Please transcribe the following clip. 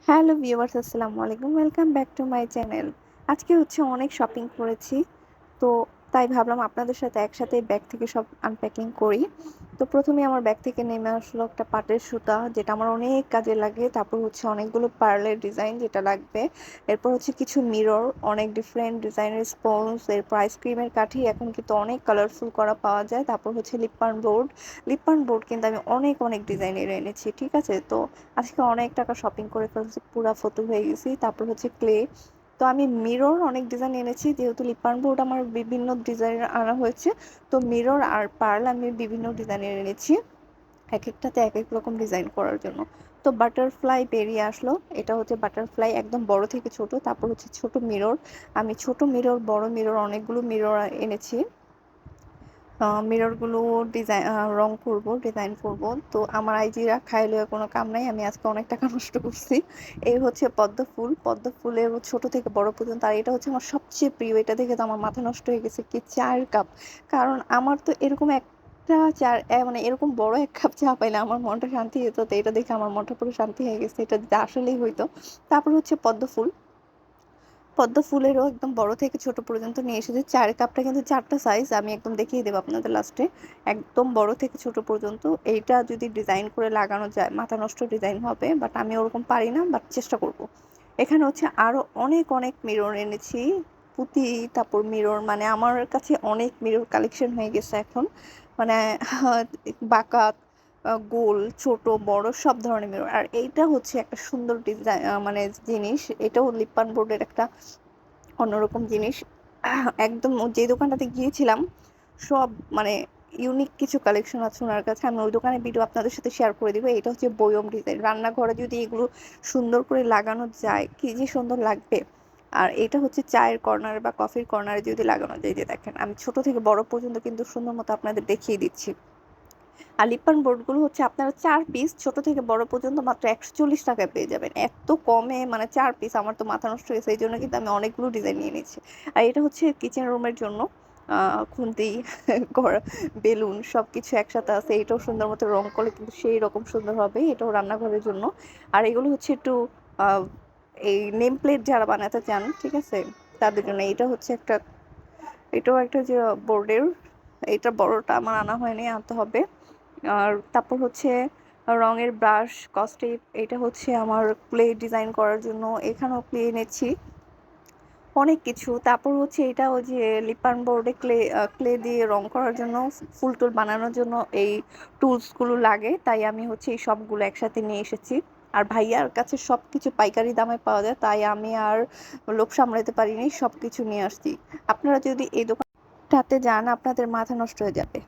Hello viewers, আসসালামু আলাইকুম। Welcome back to my channel. আজকে অনেক শপিং করেছি। তো তাই ভাবলাম আপনাদের সাথে একসাথে ব্যাগ থেকে সব আনপ্যাকিং করি। তো প্রথমেই আমার ব্যাগ থেকে নেমে আসলো একটা পাটের সুতা, যেটা আমার অনেক কাজে লাগে। তারপর অনেকগুলো পার্লের ডিজাইন যেটা লাগবে। এরপর কিছু মিরর, অনেক ডিফারেন্ট ডিজাইনের স্পঞ্জ, এরপর আইসক্রিমের কাঠি। এখন কিন্তু অনেক কালারফুল করা পাওয়া যায়। তারপর lip balm board. Lip balm board কিন্তু আমি অনেক অনেক ডিজাইনের এনেছি, ঠিক আছে? তো আজকে অনেক টাকা শপিং করে ফেলছি, পুরা ফতুর হয়ে গেছি। তারপর ক্লে। তো আমি মিরর অনেক ডিজাইন এনেছি, যেহেতু লিপ বাম বোর্ড আমার বিভিন্ন ডিজাইনের আনা হয়েছে। তো মিরর আর পার্ল আমি বিভিন্ন ডিজাইনের এনেছি, এক একটাতে এক এক রকম ডিজাইন করার জন্য। তো বাটারফ্লাই বেরিয়ে আসলো। এটা বাটারফ্লাই, একদম বড় থেকে ছোট। তারপর ছোট মিরর। আমি ছোট মিরর, বড় মিরর, অনেকগুলো মিরর এনেছি। মিররগুলো ডিজাইন, রং করব, ডিজাইন করব। তো আমার আইজিরা খাইলে কোনো কাম নাই, আমি আজকে অনেক টাকা নষ্ট করছি। এই পদ্ম ফুল। পদ্ম ফুলের ছোট থেকে বড় পর্যন্ত। আর এটা আমার সবচেয়ে প্রিয়। এটা দেখে তো আমার মাথা নষ্ট হয়ে গেছে, কি 4 কাপ। কারণ আমার তো এরকম একটা মানে এরকম বড় 1 কাপ চা পাইলে আমার মনটা শান্তি হতো। তো এটা দেখে আমার মনটা পুরো শান্তি হয়ে গেছে, এটা যদি আসলেই হইতো। তারপর পদ্ম ফুল। পদ্ম ফুলেরও একদম বড় থেকে ছোট পর্যন্ত নিয়ে এসেছি। 4 কাপটা কিন্তু 4টা সাইজ, আমি একদম দেখিয়ে দেবো আপনাদের লাস্টে। একদম বড় থেকে ছোট পর্যন্ত। এইটা যদি ডিজাইন করে লাগানো যায়, মাথা নষ্ট ডিজাইন হবে, বাট আমি ওরকম পারি না, বাট চেষ্টা করব। এখানে আরো অনেক অনেক মিরর এনেছি। পুঁতি, তারপর মিরর, মানে আমার কাছে অনেক মিরর কালেকশন হয়ে গেছে এখন। মানে বাঁকা, গোল, ছোট, বড় সব ধরনের মিরর। আর এইটা একটা সুন্দর ডিজাইন, মানে জিনিস। এটাও লিপান বোর্ডের একটা অন্যরকম জিনিস। একদম যে দোকানটাতে গিয়েছিলাম, সব মানে ইউনিক কিছু কালেকশন আছে ওনার কাছে। আমি ওই দোকানের ভিডিও আপনাদের সাথে শেয়ার করে দিব। এটা বয়ম ডিজাইন। রান্নাঘরে যদি এগুলো সুন্দর করে লাগানো যায়, কি যে সুন্দর লাগবে। আর এটা চায়ের কর্নার বা কফির কর্নারে যদি লাগানো যায়, যে দেখেন আমি ছোট থেকে বড় পর্যন্ত কিন্তু সুন্দর মতো আপনাদের দেখিয়ে দিচ্ছি। আর লিপান বোর্ডগুলো আপনারা 4 পিস ছোট থেকে বড় পর্যন্ত মাত্র 140 টাকায় পেয়ে যাবেন। এত কমে, মানে 4 পিস, আমার তো মাথা নষ্ট হয়েছে। এই জন্য কিন্তু আমি অনেকগুলো ডিজাইন নিয়ে নিচ্ছি। আর এটা কিচেন রুমের জন্য। খুন্তি, বেলুন সবকিছু একসাথে আছে। এটাও সুন্দর মতো রং করলে কিন্তু সেই রকম সুন্দর হবে। এটাও রান্নাঘরের জন্য। আর এগুলো একটু আহ, এই নেম প্লেট যারা বানাতে চান, ঠিক আছে, তাদের জন্য। এটাও একটা যে বোর্ডের। এটা বড়টা আমার আনা হয়নি, আনতে হবে। আর তারপর রঙের ব্রাশ, কস্টেপ। এটা আমার ক্লে ডিজাইন করার জন্য। এখানেও ক্লে এনেছি, অনেক কিছু। তারপর এটা লিপান বোর্ডে ক্লে দিয়ে রং করার জন্য, ফুল টুল বানানোর জন্য এই টুলস গুলো লাগে। তাই আমি এই সবগুলো একসাথে নিয়ে এসেছি। আর ভাইয়ার কাছে সবকিছু পাইকারি দামে পাওয়া যায়, তাই আমি আর লোভ সামলাতে পারিনি, সবকিছু নিয়ে আসছি। আপনারা যদি এই দোকানটাতে যান, আপনাদের মাথা নষ্ট হয়ে যাবে।